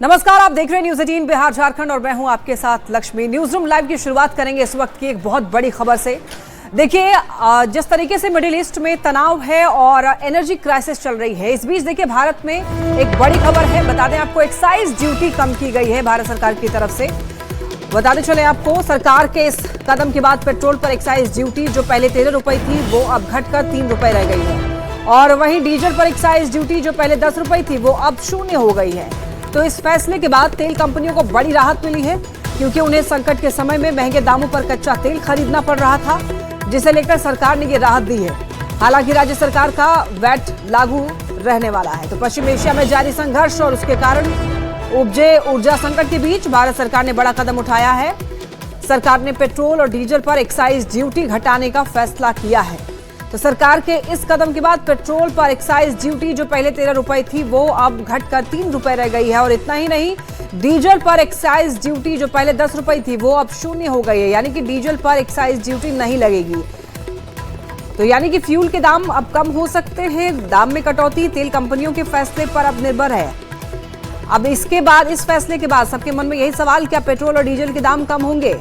नमस्कार, आप देख रहे हैं न्यूज़ 18 बिहार झारखंड और मैं हूं आपके साथ लक्ष्मी। न्यूज रूम लाइव की शुरुआत करेंगे इस वक्त की एक बहुत बड़ी खबर से। देखिए, जिस तरीके से मिडिल ईस्ट में तनाव है और एनर्जी क्राइसिस चल रही है, इस बीच देखिए भारत में एक बड़ी खबर है। बता दें आपको, एक्साइज ड्यूटी कम की गई है भारत सरकार की तरफ से। बताते चले आपको, सरकार के इस कदम के बाद पेट्रोल पर एक्साइज ड्यूटी जो पहले 13 रुपए थी वो अब घटकर 3 रुपए रह गई है, और वहीं डीजल पर एक्साइज ड्यूटी जो पहले 10 रुपए थी वो अब 0 हो गई है। तो इस फैसले के बाद तेल कंपनियों को बड़ी राहत मिली है, क्योंकि उन्हें संकट के समय में महंगे दामों पर कच्चा तेल खरीदना पड़ रहा था, जिसे लेकर सरकार ने ये राहत दी है। हालांकि राज्य सरकार का वैट लागू रहने वाला है। तो पश्चिम एशिया में जारी संघर्ष और उसके कारण उपजे ऊर्जा संकट के बीच भारत सरकार ने बड़ा कदम उठाया है। सरकार ने पेट्रोल और डीजल पर एक्साइज ड्यूटी घटाने का फैसला किया है। तो सरकार के इस कदम के बाद पेट्रोल पर एक्साइज ड्यूटी जो पहले 13 रुपए थी वो अब घटकर 3 रुपए रह गई है, और इतना ही नहीं, डीजल पर एक्साइज ड्यूटी जो पहले 10 रुपए थी वो अब 0 हो गई है, यानी कि डीजल पर एक्साइज ड्यूटी नहीं लगेगी। तो यानी कि फ्यूल के दाम अब कम हो सकते हैं। दाम में कटौती तेल कंपनियों के फैसले पर अब निर्भर है। अब इसके बाद, इस फैसले के बाद सबके मन में यही सवाल, क्या पेट्रोल और डीजल के दाम कम होंगे?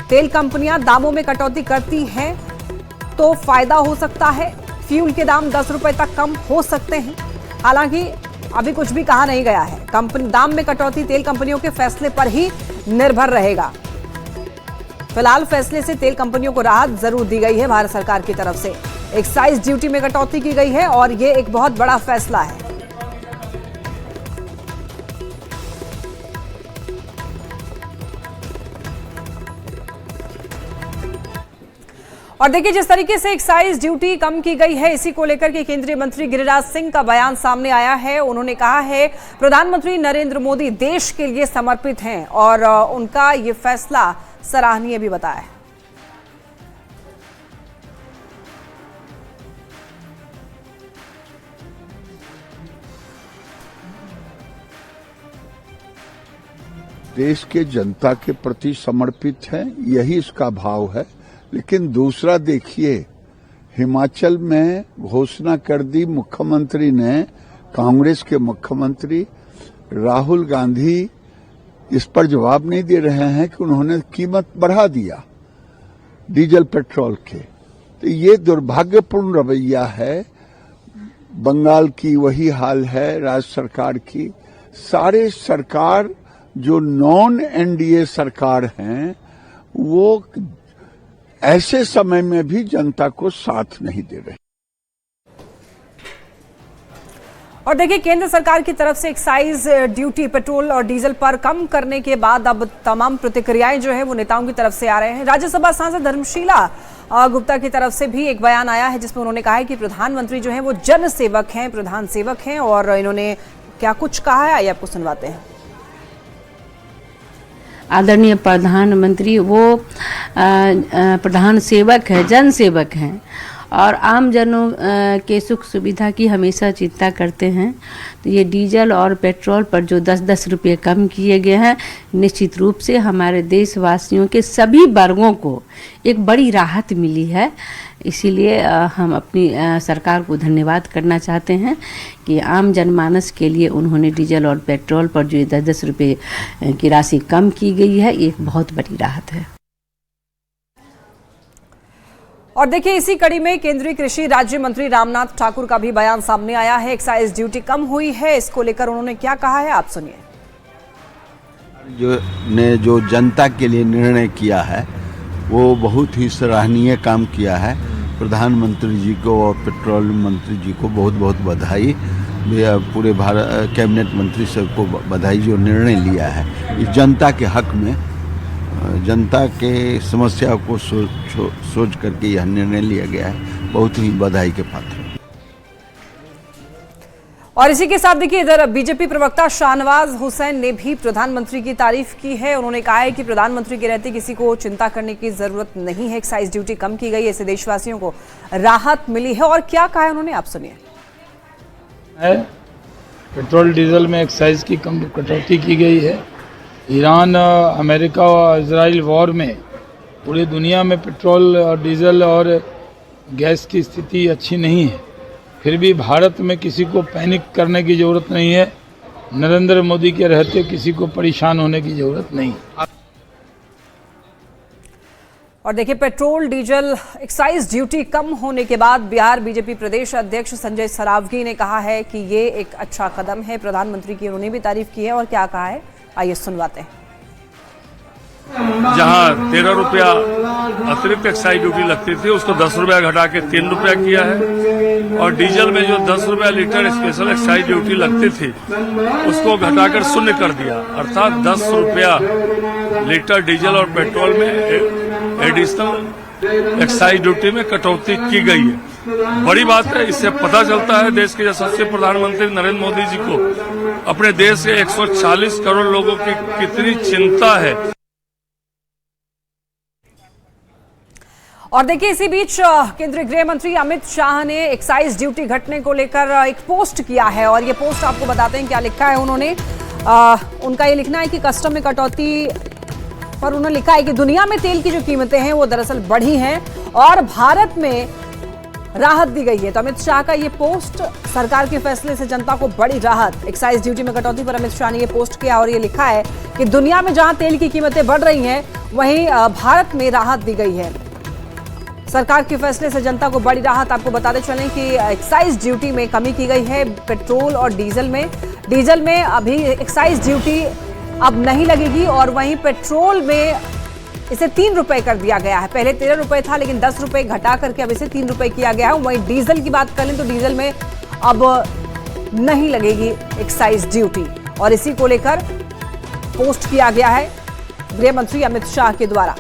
तेल कंपनियां दामों में कटौती करती हैं तो फायदा हो सकता है, फ्यूल के दाम 10 रुपए तक कम हो सकते हैं। हालांकि अभी कुछ भी कहा नहीं गया है। कंपनी दाम में कटौती तेल कंपनियों के फैसले पर ही निर्भर रहेगा। फिलहाल फैसले से तेल कंपनियों को राहत जरूर दी गई है भारत सरकार की तरफ से। एक्साइज ड्यूटी में कटौती की गई है और ये एक बहुत बड़ा फैसला है। और देखिए, जिस तरीके से एक्साइज ड्यूटी कम की गई है, इसी को लेकर के केंद्रीय मंत्री गिरिराज सिंह का बयान सामने आया है। उन्होंने कहा है प्रधानमंत्री नरेंद्र मोदी देश के लिए समर्पित हैं, और उनका ये फैसला सराहनीय भी बताया है। देश के जनता के प्रति समर्पित है, यही इसका भाव है। लेकिन दूसरा देखिए, हिमाचल में घोषणा कर दी मुख्यमंत्री ने, कांग्रेस के मुख्यमंत्री राहुल गांधी इस पर जवाब नहीं दे रहे हैं कि उन्होंने कीमत बढ़ा दिया डीजल पेट्रोल के। तो ये दुर्भाग्यपूर्ण रवैया है। बंगाल की वही हाल है, राज्य सरकार की। सारे सरकार जो नॉन एनडीए सरकार हैं वो ऐसे समय में भी जनता को साथ नहीं दे रहे। और देखिए, केंद्र सरकार की तरफ से एक्साइज ड्यूटी पेट्रोल और डीजल पर कम करने के बाद अब तमाम प्रतिक्रियाएं जो है वो नेताओं की तरफ से आ रहे हैं। राज्यसभा सांसद धर्मशीला गुप्ता की तरफ से भी एक बयान आया है, जिसमें उन्होंने कहा है कि प्रधानमंत्री जो है वो जन सेवक हैं, प्रधान सेवक हैं। और इन्होंने क्या कुछ कहा है, आइए आपको सुनवाते हैं। आदरणीय प्रधानमंत्री वो प्रधान सेवक है, जन सेवक हैं, और आम जनों के सुख सुविधा की हमेशा चिंता करते हैं। तो ये डीजल और पेट्रोल पर जो 10-10 रुपये कम किए गए हैं, निश्चित रूप से हमारे देशवासियों के सभी वर्गों को एक बड़ी राहत मिली है। इसीलिए हम अपनी सरकार को धन्यवाद करना चाहते हैं कि आम जनमानस के लिए उन्होंने डीजल और पेट्रोल पर जो 10-10 रुपये की राशि कम की गई है, ये एक बहुत बड़ी राहत है। और देखिए, इसी कड़ी में केंद्रीय कृषि राज्य मंत्री रामनाथ ठाकुर का भी बयान सामने आया है। एक्साइज ड्यूटी कम हुई है, इसको लेकर उन्होंने क्या कहा है, आप सुनिए। जो जनता के लिए निर्णय किया है वो बहुत ही सराहनीय काम किया है। प्रधानमंत्री जी को और पेट्रोलियम मंत्री जी को बहुत बहुत बधाई। पूरे भारत कैबिनेट मंत्री सबको बधाई जो निर्णय लिया है। इस जनता के हक में, जनता के समस्या को सोच करके यह निर्णय लिया गया है। बहुत ही बधाई के पात्र। और इसी के साथ देखिए, इधर बीजेपी प्रवक्ता शाहनवाज हुसैन ने भी प्रधानमंत्री की तारीफ की है। उन्होंने कहा है कि प्रधानमंत्री के रहते किसी को चिंता करने की जरूरत नहीं है। एक्साइज ड्यूटी कम की गई है, इससे देशवासियों को राहत मिली है। और क्या कहा है उन्होंने, आप सुनिए। पेट्रोल डीजल में एक्साइज की कम कटौती की गई है। ईरान, अमेरिका और इजराइल वॉर में पूरी दुनिया में पेट्रोल और डीजल और गैस की स्थिति अच्छी नहीं है। फिर भी भारत में किसी को पैनिक करने की ज़रूरत नहीं है। नरेंद्र मोदी के रहते किसी को परेशान होने की जरूरत नहीं। और देखिए, पेट्रोल डीजल एक्साइज ड्यूटी कम होने के बाद बिहार बीजेपी प्रदेश अध्यक्ष संजय सरावगी ने कहा है कि ये एक अच्छा कदम है। प्रधानमंत्री की उन्होंने भी तारीफ की है और क्या कहा है, आइए सुनवाते हैं। जहां 13 रुपया अतिरिक्त एक्साइज ड्यूटी लगती थी उसको 10 रुपया घटा के 3 रुपया किया है, और डीजल में जो 10 रुपया लीटर स्पेशल एक्साइज ड्यूटी लगती थी उसको घटाकर 0 कर दिया, अर्थात 10 रुपया लीटर डीजल और पेट्रोल में एडिशनल एक्साइज ड्यूटी में कटौती की गई है। बड़ी बात है, इससे पता चलता है देश के यशस्वी प्रधानमंत्री नरेंद्र मोदी जी को अपने देश के 140 करोड़ लोगों की कितनी चिंता है। और देखिए, इसी बीच केंद्रीय गृह मंत्री अमित शाह ने एक्साइज ड्यूटी घटने को लेकर एक पोस्ट किया है, और ये पोस्ट आपको बताते हैं क्या लिखा है उन्होंने। उनका ये लिखना है कि कस्टम में कटौती पर उन्होंने लिखा है कि दुनिया में तेल की जो कीमतें हैं वो दरअसल बढ़ी हैं और भारत में राहत दी गई है। तो अमित शाह का ये पोस्ट, सरकार के फैसले से जनता को बड़ी राहत। एक्साइज ड्यूटी में कटौती पर अमित शाह ने ये पोस्ट किया और ये लिखा है कि दुनिया में जहां तेल की कीमतें बढ़ रही हैं वहीं भारत में राहत दी गई है। सरकार के फैसले से जनता को बड़ी राहत। आपको बताते चलें कि एक्साइज ड्यूटी में कमी की गई है पेट्रोल और डीजल में। डीजल में अभी एक्साइज ड्यूटी अब नहीं लगेगी और वहीं पेट्रोल में इसे 3 रुपए कर दिया गया है। पहले 13 रुपए था, लेकिन 10 रुपए घटा करके अब इसे 3 रुपए किया गया है। वहीं डीजल की बात करें तो डीजल में अब नहीं लगेगी एक्साइज ड्यूटी, और इसी को लेकर पोस्ट किया गया है गृह मंत्री अमित शाह के द्वारा।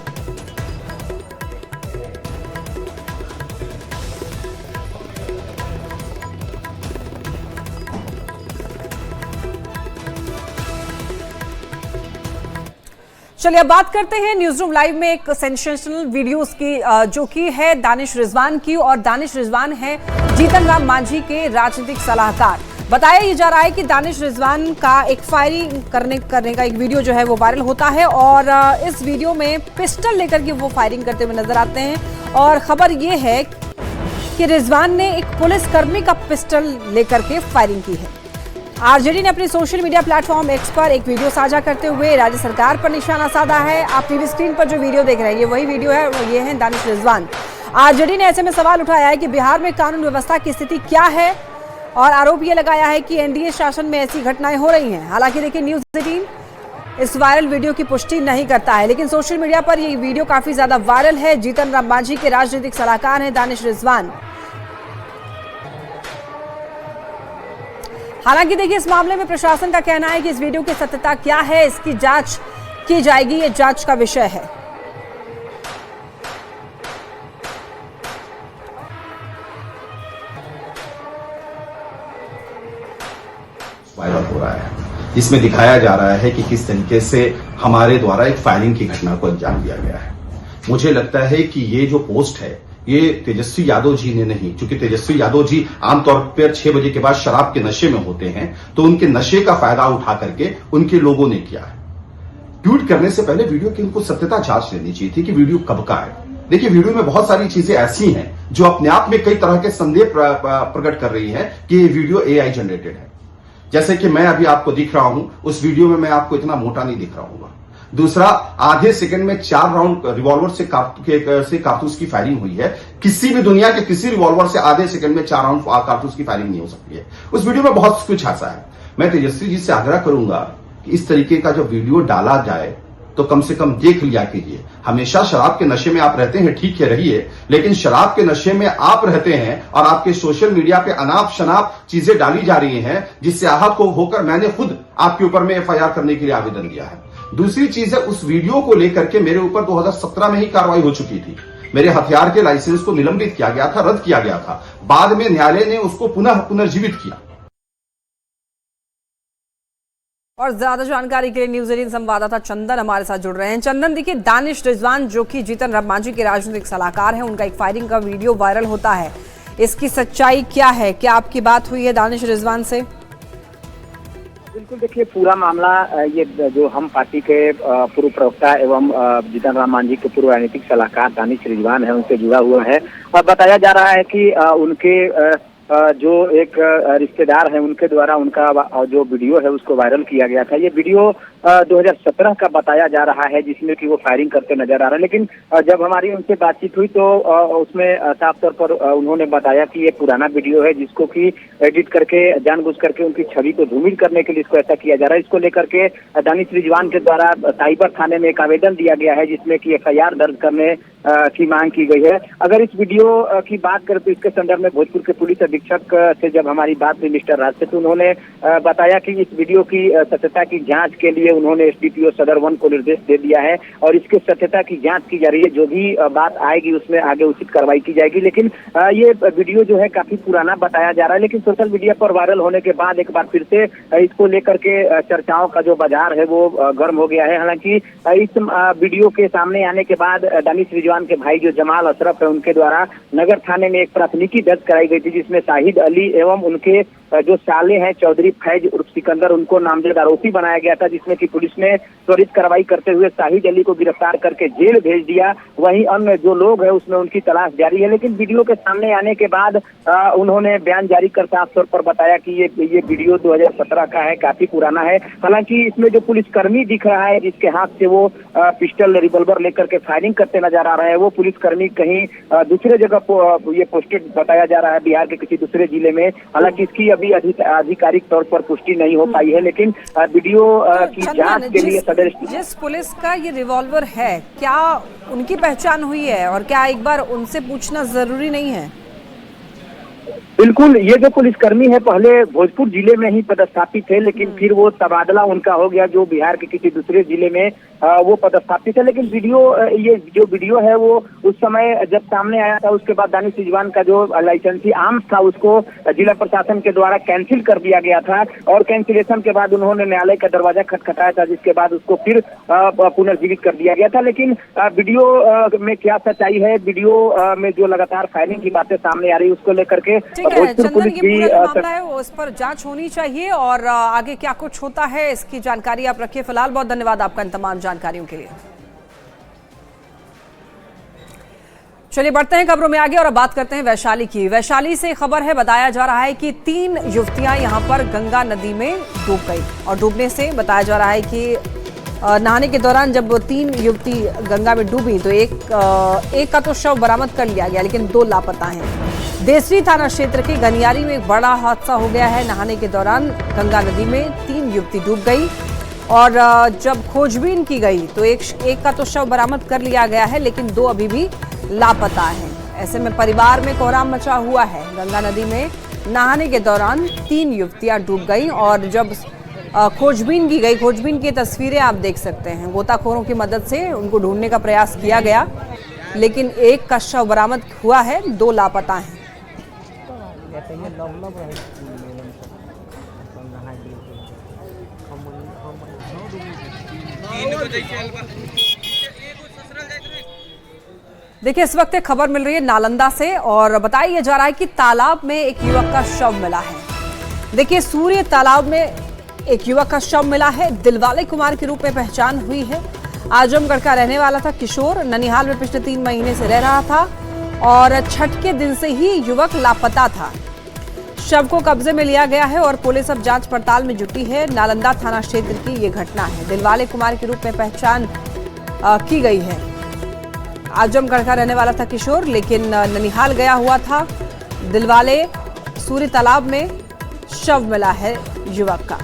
चलिए अब बात करते हैं न्यूज रूम लाइव में एक सेंसेशनल वीडियोस की, जो कि है दानिश रिजवान की। और दानिश रिजवान है जीतन राम मांझी के राजनीतिक सलाहकार। बताया ये जा रहा है कि दानिश रिजवान का एक फायरिंग करने का एक वीडियो जो है वो वायरल होता है, और इस वीडियो में पिस्टल लेकर के वो फायरिंग करते हुए नजर आते हैं। और खबर ये है कि रिजवान ने एक पुलिसकर्मी का पिस्टल लेकर के फायरिंग की है। आरजेडी ने अपने सोशल मीडिया प्लेटफॉर्म एक्स पर एक वीडियो साझा करते हुए राज्य सरकार पर निशाना साधा है। आप टीवी स्क्रीन पर जो वीडियो देख रहे हैं ये वही वीडियो है, वो ये है दानिश रिजवान। आरजेडी ने ऐसे में सवाल उठाया है कि बिहार में कानून व्यवस्था की स्थिति क्या है, और आरोप ये लगाया है कि एनडीए शासन में ऐसी घटनाएं हो रही हैं। हालांकि देखिए, न्यूज़ 18 इस वायरल वीडियो की पुष्टि नहीं करता है, लेकिन सोशल मीडिया पर ये वीडियो काफी ज्यादा वायरल है। जीतन राम मांझी के राजनीतिक सलाहकार हैं दानिश रिजवान। हालांकि देखिए, इस मामले में प्रशासन का कहना है कि इस वीडियो की सत्यता क्या है इसकी जांच की जाएगी, ये जांच का विषय है। वायरल हो रहा है, इसमें दिखाया जा रहा है कि किस तरीके से हमारे द्वारा एक फायरिंग की घटना को अंजाम दिया गया है। मुझे लगता है कि ये जो पोस्ट है ये तेजस्वी यादव जी ने नहीं, क्योंकि तेजस्वी यादव जी आमतौर पर 6 बजे के बाद शराब के नशे में होते हैं, तो उनके नशे का फायदा उठा करके उनके लोगों ने किया है। ट्वीट करने से पहले वीडियो की उनको सत्यता जांच लेनी चाहिए थी कि वीडियो कब का है। देखिए, वीडियो में बहुत सारी चीजें ऐसी हैं जो अपने आप में कई तरह के संदेह प्रकट कर रही है कि ये वीडियो AI जनरेटेड है। जैसे कि मैं अभी आपको दिख रहा हूं, उस वीडियो में मैं आपको इतना मोटा नहीं दिख रहा हूंगा। दूसरा, आधे सेकंड में 4 राउंड रिवॉल्वर से कारतूस की फायरिंग हुई है। किसी भी दुनिया के किसी रिवॉल्वर से आधे सेकंड में 4 राउंड कारतूस की फायरिंग नहीं हो सकती है। उस वीडियो में बहुत कुछ ऐसा है। मैं तेजस्वी जी से आग्रह करूंगा कि इस तरीके का जो वीडियो डाला जाए तो कम से कम देख लिया कीजिए। हमेशा शराब के नशे में आप रहते हैं, ठीक है रहिए, लेकिन शराब के नशे में आप रहते हैं और आपके सोशल मीडिया पे अनाप शनाप चीजें डाली जा रही हैं, जिससे आहत को होकर मैंने खुद आपके ऊपर में FIR करने के लिए आवेदन दिया है। दूसरी चीज है, उस वीडियो को लेकर के मेरे ऊपर 2017 में ही कार्रवाई हो चुकी थी। मेरे हथियार के लाइसेंस को निलंबित किया गया था, रद्द किया गया था। बाद में न्यायालय ने उसको पुनर्जीवित किया। और ज्यादा जानकारी के लिए न्यूज़ 18 संवाददाता चंदन हमारे साथ जुड़ रहे हैं। चंदन, देखिए, दानिश रिजवान जो कि जीतन राम मांझी के राजनीतिक सलाहकार हैं, उनका एक फायरिंग का वीडियो वायरल होता है। इसकी सच्चाई क्या है? क्या आपकी बात हुई है दानिश रिजवान से? बिल्कुल, देखिए, पूरा मामला ये जो हम पार्टी के पूर्व प्रवक्ता एवं जीतन राम मांझी के पूर्व राजनीतिक सलाहकार दानिश रिजवान है, उनसे जुड़ा हुआ है। और बताया जा रहा है कि उनके जो एक रिश्तेदार है उनके द्वारा उनका जो वीडियो है उसको वायरल किया गया था। ये वीडियो 2017 का बताया जा रहा है, जिसमें कि वो फायरिंग करते नजर आ रहा है। लेकिन जब हमारी उनसे बातचीत हुई तो उसमें साफ तौर पर उन्होंने बताया कि ये पुराना वीडियो है, जिसको कि एडिट करके जानबूझ करके उनकी छवि को धूमिल करने के लिए इसको ऐसा किया जा रहा है। इसको लेकर के दानिश रिजवान के द्वारा साइबर थाने में एक आवेदन दिया गया है, जिसमें कि FIR दर्ज करने की मांग की गई है। अगर इस वीडियो की बात करें तो इसके संदर्भ में भोजपुर के पुलिस अधीक्षक से जब हमारी बात हुई मिस्टर राज से, तो उन्होंने बताया कि इस वीडियो की सत्यता की जांच के लिए उन्होंने SDPO सदर 1 को निर्देश दे दिया है और इसके सत्यता की जांच की जा रही है। जो भी बात आएगी उसमें आगे उचित कार्रवाई की जाएगी। लेकिन ये वीडियो जो है काफी पुराना बताया जा रहा है, लेकिन सोशल मीडिया पर वायरल होने के बाद एक बार फिर से इसको लेकर के चर्चाओं का जो बाजार है वो गर्म हो गया है। हालांकि इस वीडियो के सामने आने के बाद दानिश रिजवान के भाई जो जमाल अशरफ है उनके द्वारा नगर थाने में एक प्राथमिकी दर्ज कराई गई थी, जिसमें शाहिद अली एवं उनके जो साले हैं चौधरी फैज उर्फ सिकंदर, उनको नामजद आरोपी बनाया गया था, जिसमें कि पुलिस ने त्वरित कार्रवाई करते हुए शाहिद अली को गिरफ्तार करके जेल भेज दिया। वहीं अन्य जो लोग हैं उसमें उनकी तलाश जारी है। लेकिन वीडियो के सामने आने के बाद उन्होंने बयान जारी कर साफ तौर पर बताया कि ये वीडियो 2017 का है, काफी पुराना है। हालांकि इसमें जो पुलिसकर्मी दिख रहा है जिसके हाथ से वो पिस्टल रिवॉल्वर लेकर के फायरिंग करते नजर आ रहा है, वो पुलिसकर्मी कहीं दूसरे जगह ये पोस्टेड बताया जा रहा है, बिहार के किसी दूसरे जिले में। हालांकि इसकी अभी आधिकारिक तौर पर पुष्टि नहीं हो पाई है, लेकिन वीडियो की जांच के लिए सदर जिस पुलिस का ये रिवॉल्वर है, क्या उनकी पहचान हुई है और क्या एक बार उनसे पूछना जरूरी नहीं है? बिल्कुल, ये जो पुलिसकर्मी है पहले भोजपुर जिले में ही पदस्थापित थे, लेकिन फिर वो तबादला उनका हो गया जो बिहार के किसी दूसरे जिले में वो पदस्थापित है। लेकिन ये जो वीडियो है वो उस समय जब सामने आया था उसके बाद दानिश रिजवान का जो लाइसेंसी आर्म्स था उसको जिला प्रशासन के द्वारा कैंसिल कर दिया गया था और कैंसिलेशन के बाद उन्होंने न्यायालय का दरवाजा खटखटाया था, जिसके बाद उसको फिर पुनर्जीवित कर दिया गया था। लेकिन वीडियो में क्या सच्चाई है, वीडियो में जो लगातार फायरिंग की बातें सामने आ रही है उसको लेकर के चंदन, ये पूरा जो मामला है उस पर जांच होनी चाहिए और आगे क्या कुछ होता है इसकी जानकारी आप रखिए। फिलहाल बहुत धन्यवाद आपका इन तमाम जानकारियों के लिए। चलिए बढ़ते हैं खबरों में आगे और अब बात करते हैं वैशाली की। वैशाली से खबर है, बताया जा रहा है कि 3 युवतियां यहां पर गंगा नदी में डूब गई और डूबने से बताया जा रहा है कि नहाने के दौरान जब 3 युवती गंगा में डूबी तो एक का तो शव बरामद कर लिया गया, लेकिन 2 लापता हैं। देसरी थाना क्षेत्र के गनियारी में एक बड़ा हादसा हो गया है। नहाने के दौरान गंगा नदी में 3 युवती डूब गई और जब खोजबीन की गई तो एक का तो शव बरामद कर लिया गया है, लेकिन 2 अभी भी लापता हैं। ऐसे में परिवार में कोहराम मचा हुआ है। गंगा नदी में नहाने के दौरान 3 युवतियां डूब गई और जब खोजबीन की गई, खोजबीन की तस्वीरें आप देख सकते हैं, गोताखोरों की मदद से उनको ढूंढने का प्रयास किया गया, लेकिन एक का शव बरामद हुआ है, 2 लापता हैं। देखिए इस वक्त एक खबर मिल रही है नालंदा से और बताया जा रहा है कि तालाब में एक युवक का शव मिला है। देखिए सूर्य तालाब में एक युवक का शव मिला है। दिलवाले कुमार के रूप में पहचान हुई है। आजमगढ़ का रहने वाला था किशोर, ननिहाल में पिछले 3 महीने से रह रहा था और छठ के दिन से ही युवक लापता था। शव को कब्जे में लिया गया है और पुलिस अब जांच पड़ताल में जुटी है। नालंदा थाना क्षेत्र की ये घटना है। दिलवाले कुमार के रूप में पहचान की गई है। आजमगढ़ का रहने वाला था किशोर, लेकिन ननिहाल गया हुआ था। दिलवाले सूर्य तालाब में शव मिला है युवक का।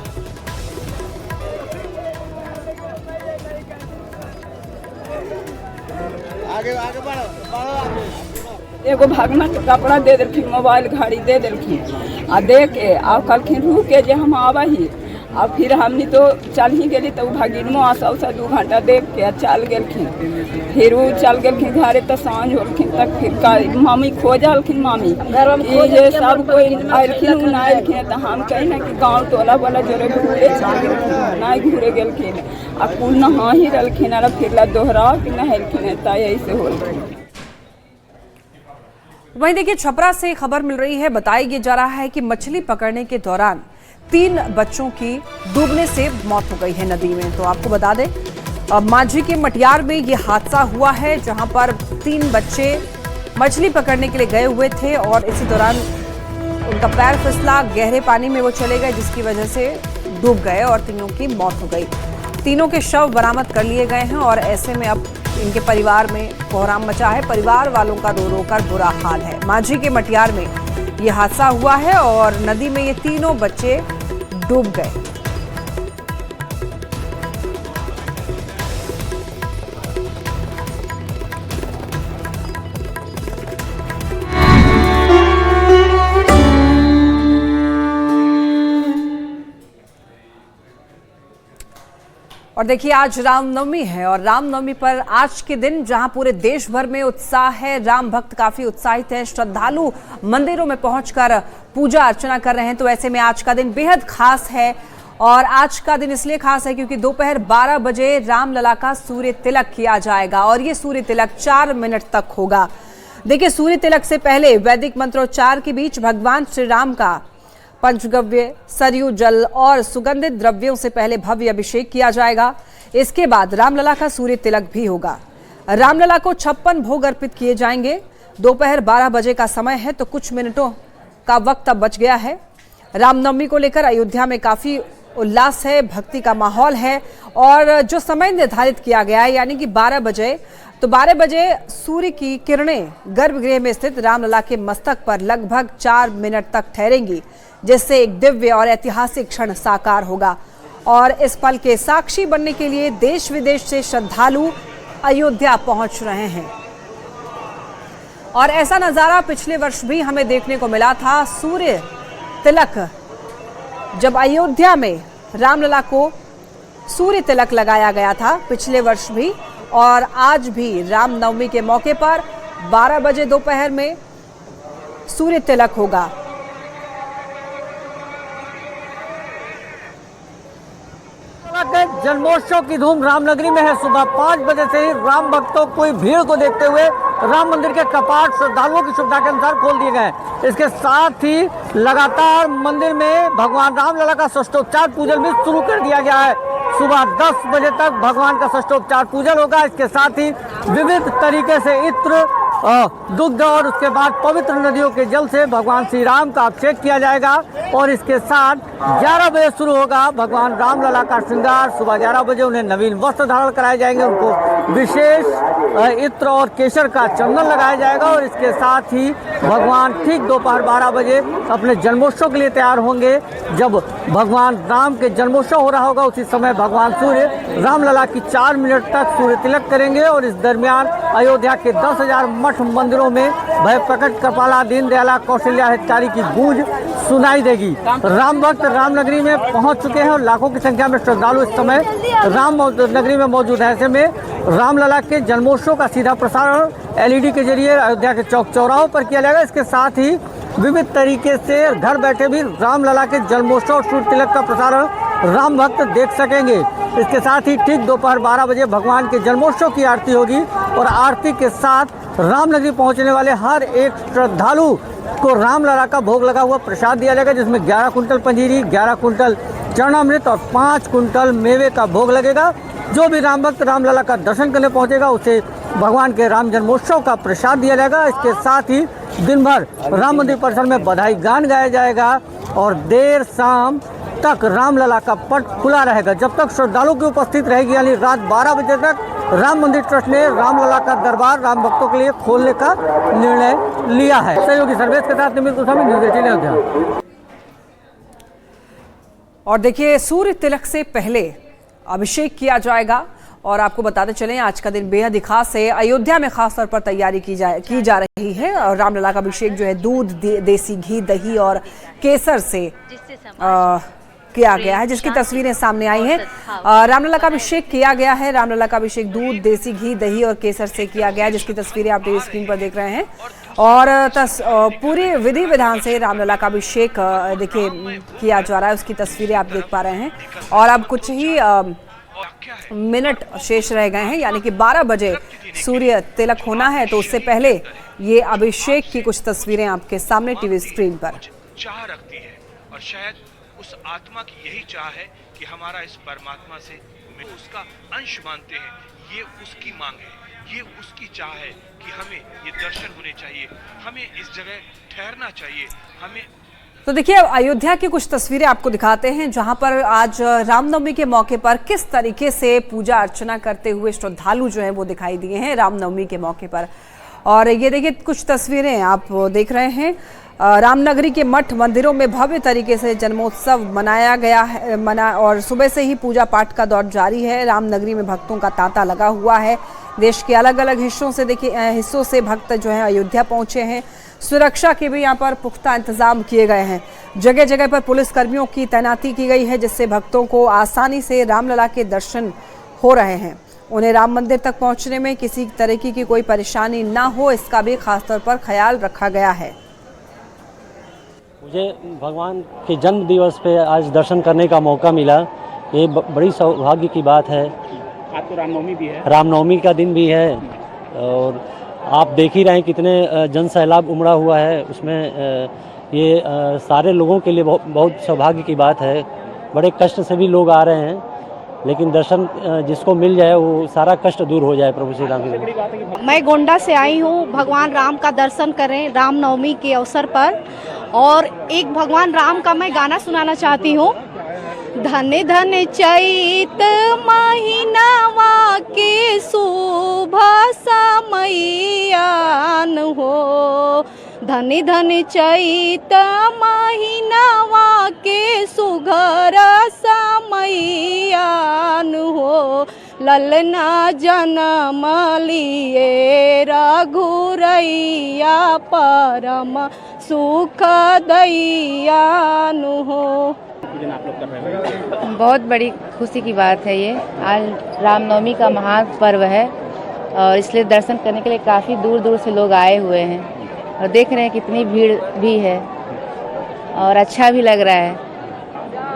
एगो भगना के कपड़ा दे दिलखिन, मोबाइल घड़ी दे दिलखिन आ दे के आ कहलखिन रुक के जे हम आवा ही आ फिर हमनी तो चल ही गेली तो भगिनमो आशा 2 घंटा देख के चल गेलखिन। फिर वो चल गेलखिन घरे तो सांझ होलखिन तक फिर मामी खोजलखिन। मामी ये सब कोई आयलखिन ना आयलखिन तो हम कही ना कि गाँव टोला वाला जोरे घूरे चल गेलखिन, ना घूरे गेलखिन आ कुल नहा ही रहलखिन और फिर दोहरा के नहलखिन ता ऐसे होलखिन। वहीं देखिए छपरा से खबर मिल रही है, बताया जा रहा है कि मछली पकड़ने के दौरान 3 बच्चों की डूबने से मौत हो गई है नदी में। तो आपको बता दें मांझी के मटियार में ये हादसा हुआ है, जहां पर 3 बच्चे मछली पकड़ने के लिए गए हुए थे और इसी दौरान उनका पैर फिसला, गहरे पानी में वो चले गए, जिसकी वजह से डूब गए और तीनों की मौत हो गई। तीनों के शव बरामद कर लिए गए हैं और ऐसे में अब इनके परिवार में कोहराम मचा है। परिवार वालों का रो रो कर बुरा हाल है। माझी के मटियार में ये हादसा हुआ है और नदी में ये तीनों बच्चे डूब गए। और देखिए, आज रामनवमी है और रामनवमी पर आज के दिन जहां पूरे देश भर में उत्साह है, राम भक्त काफी उत्साहित है, श्रद्धालु मंदिरों में पहुंचकर पूजा अर्चना कर रहे हैं, तो ऐसे में आज का दिन बेहद खास है। और आज का दिन इसलिए खास है क्योंकि दोपहर 12 बजे रामलला का सूर्य तिलक किया जाएगा और ये सूर्य तिलक 4 मिनट तक होगा। देखिए, सूर्य तिलक से पहले वैदिक मंत्रोच्चार के बीच भगवान श्री राम का पंचगव्य, सरयू जल और सुगंधित द्रव्यों से पहले भव्य अभिषेक किया जाएगा। इसके बाद रामलला का सूर्य तिलक भी होगा। रामलला को 56 भोग अर्पित किए जाएंगे। दोपहर 12 बजे का समय है, तो कुछ मिनटों का वक्त अब बच गया है। रामनवमी को लेकर अयोध्या में काफी उल्लास है, भक्ति का माहौल है और जो समय निर्धारित किया गया है यानी कि 12 बजे, तो 12 बजे सूर्य की किरणें गर्भगृह में स्थित रामलला के मस्तक पर लगभग 4 मिनट तक ठहरेंगी, जिससे एक दिव्य और ऐतिहासिक क्षण साकार होगा। और इस पल के साक्षी बनने के लिए देश विदेश से श्रद्धालु अयोध्या पहुंच रहे हैं। और ऐसा नजारा पिछले वर्ष भी हमें देखने को मिला था। सूर्य तिलक जब अयोध्या में रामलला को सूर्य तिलक लगाया गया था पिछले वर्ष भी, और आज भी रामनवमी के मौके पर 12 बजे दोपहर में सूर्य तिलक होगा। जन्मोत्सव की धूम रामनगरी में है। सुबह 5 बजे से ही राम भक्तों की भीड़ को देखते हुए राम मंदिर के कपाट श्रद्धालुओं की सुविधा के अनुसार खोल दिए गए। इसके साथ ही लगातार मंदिर में भगवान रामलला का षष्ठोपचार पूजन भी शुरू कर दिया गया है। सुबह 10 बजे तक भगवान का षष्ठोपचार पूजन होगा। इसके साथ ही विविध तरीके से इत्र, दुग्ध और उसके बाद पवित्र नदियों के जल से भगवान श्री राम का अभिषेक किया जाएगा। और इसके साथ 11 बजे शुरू होगा भगवान रामलला का श्रृंगार। सुबह 11 बजे उन्हें नवीन वस्त्र धारण कराए जाएंगे, उनको विशेष इत्र और केसर का चंदन लगाया जाएगा। और इसके साथ ही भगवान ठीक दोपहर 12 बजे अपने जन्मोत्सव के लिए तैयार होंगे। जब भगवान राम के जन्मोत्सव हो रहा होगा, उसी समय भगवान सूर्य रामलला की 4 मिनट तक सूर्य तिलक करेंगे। और इस दरमियान अयोध्या के 10,000 मठ मंदिरों में भय प्रकट कृपाला, दीन दयाला, कौशल्या हितकारी की गूंज सुनाई देगी। राम भक्त रामनगरी में पहुंच चुके हैं और लाखों की संख्या में श्रद्धालु इस समय राम नगरी में मौजूद है। ऐसे में रामलला के जन्मोत्सव का सीधा प्रसारण LED के जरिए अयोध्या के चौक चौराहों पर किया जाएगा। इसके साथ ही विविध तरीके से घर बैठे भी रामलला के जन्मोत्सव और सूर्य तिलक का प्रसारण राम भक्त देख सकेंगे। इसके साथ ही ठीक दोपहर 12 बजे भगवान के जन्मोत्सव की आरती होगी और आरती के साथ रामनगरी पहुंचने वाले हर एक श्रद्धालु को रामलला का भोग लगा हुआ प्रसाद दिया जाएगा, जिसमें 11 कुंटल पंजीरी, 11 कुंटल चरणामृत और 5 कुंटल मेवे का भोग लगेगा। जो भी राम भक्त रामलला का दर्शन करने पहुंचेगा उसे भगवान के राम जन्मोत्सव का प्रसाद दिया जाएगा। इसके साथ ही दिन भर राम मंदिर परिसर में बधाई गान गाया जाएगा और देर शाम तक रामलला का पट खुला रहेगा। जब तक श्रद्धालुओं की उपस्थित रहेगी, यानी रात 12 बजे तक राम मंदिर ट्रस्ट ने रामलला का दरबार राम भक्तों के लिए खोलने का निर्णय लिया है। सहयोगी सर्वेश के साथ निमित गोस्वामी, न्यूज़ 18 अयोध्या। और देखिए, सूर्य तिलक से पहले अभिषेक किया जाएगा और आपको बताते चलें आज का दिन बेहद ही खास है। अयोध्या में खास तौर पर तैयारी की जा रही है और रामलला का अभिषेक जो है दूध, देसी घी, दही और केसर से किया गया है, जिसकी तस्वीरें सामने आई हैं। रामलला का अभिषेक किया गया है। रामलला का अभिषेक दूध, देसी घी, दही और केसर से किया गया है, जिसकी तस्वीरें आप टीवी स्क्रीन पर देख रहे हैं। और पूरी विधि विधान से रामलला का अभिषेक देखिए किया जा रहा है, उसकी तस्वीरें आप देख पा रहे हैं। और अब कुछ ही मिनट शेष रह गए हैं, यानी कि 12 बजे सूर्य तिलक होना है, तो उससे पहले ये अभिषेक की कुछ तस्वीरें आपके सामने टीवी स्क्रीन पर। चाह रखती है और शायद उस आत्मा की यही चाह है कि हमारा इस परमात्मा से उसका अंश मानते हैं। ये उसकी मांग है, ये उसकी चाह है कि हमें ये दर्शन होने चाहिए, हमें इस जगह ठहरना चाहिए, हमें तो देखिए अयोध्या की कुछ तस्वीरें आपको दिखाते हैं जहां पर आज रामनवमी के मौके पर किस तरीके से पूजा अर्चना करते हुए श्रद्धालु जो हैं वो दिखाई दिए हैं रामनवमी के मौके पर। और ये देखिए कुछ तस्वीरें आप देख रहे हैं, रामनगरी के मठ मंदिरों में भव्य तरीके से जन्मोत्सव मनाया गया है और सुबह से ही पूजा पाठ का दौर जारी है। रामनगरी में भक्तों का तांता लगा हुआ है। देश के अलग अलग हिस्सों से भक्त जो है अयोध्या पहुंचे हैं। सुरक्षा के भी यहाँ पर पुख्ता इंतजाम किए गए हैं। जगह जगह पर पुलिस कर्मियों की तैनाती की गई है जिससे भक्तों को आसानी से रामलला के दर्शन हो रहे हैं। उन्हें राम मंदिर तक पहुंचने में किसी तरीके की कोई परेशानी ना हो इसका भी खासतौर पर ख्याल रखा गया है। मुझे भगवान के जन्म दिवस पे आज दर्शन करने का मौका मिला, ये बड़ी सौभाग्य की बात है। आज तो रामनवमी भी है, रामनवमी का दिन भी है और आप देख ही रहे हैं कितने जन सैलाब उमड़ा हुआ है। उसमें ये सारे लोगों के लिए बहुत सौभाग्य की बात है। बड़े कष्ट से भी लोग आ रहे हैं, लेकिन दर्शन जिसको मिल जाए वो सारा कष्ट दूर हो जाए प्रभु श्री राम के। मैं गोंडा से आई हूँ भगवान राम का दर्शन करें रामनवमी के अवसर पर, और एक भगवान राम का मैं गाना सुनाना चाहती हूँ। धन धन चैत महीनावा के शुभ समयान हो, धन धन चैत महीनावा के सुघर समयान हो, ललना जन्म लिए रघुरैया परम सुख दैयान हो। आप लोग कर रहे हैं, बहुत बड़ी खुशी की बात है ये। आज रामनवमी का महान पर्व है और इसलिए दर्शन करने के लिए काफ़ी दूर दूर से लोग आए हुए हैं और देख रहे हैं कितनी भीड़ भी है और अच्छा भी लग रहा है।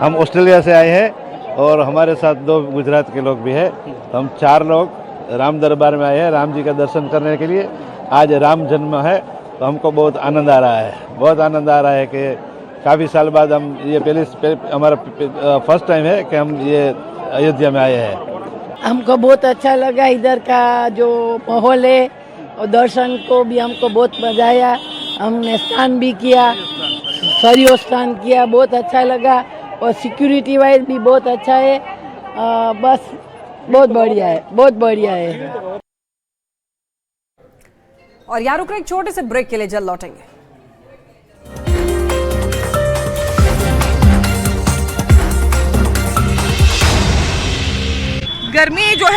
हम ऑस्ट्रेलिया से आए हैं और हमारे साथ 2 गुजरात के लोग भी हैं। हम 4 लोग राम दरबार में आए हैं राम जी का दर्शन करने के लिए। आज राम जन्म है तो हमको बहुत आनंद आ रहा है, बहुत आनंद आ रहा है कि काफ़ी साल बाद हम ये हमारा फर्स्ट टाइम है कि हम ये अयोध्या में आए हैं। हमको बहुत अच्छा लगा, इधर का जो माहौल है और दर्शन को भी हमको बहुत मजा आया। हमने स्नान भी किया, सरयू स्नान किया, बहुत अच्छा लगा और सिक्योरिटी वाइज भी बहुत अच्छा है। बस बहुत बढ़िया है, बहुत बढ़िया है। और यहाँ रुक रहे एक छोटे से ब्रेक के लिए, जल्द लौटेंगे। गर्मी जो है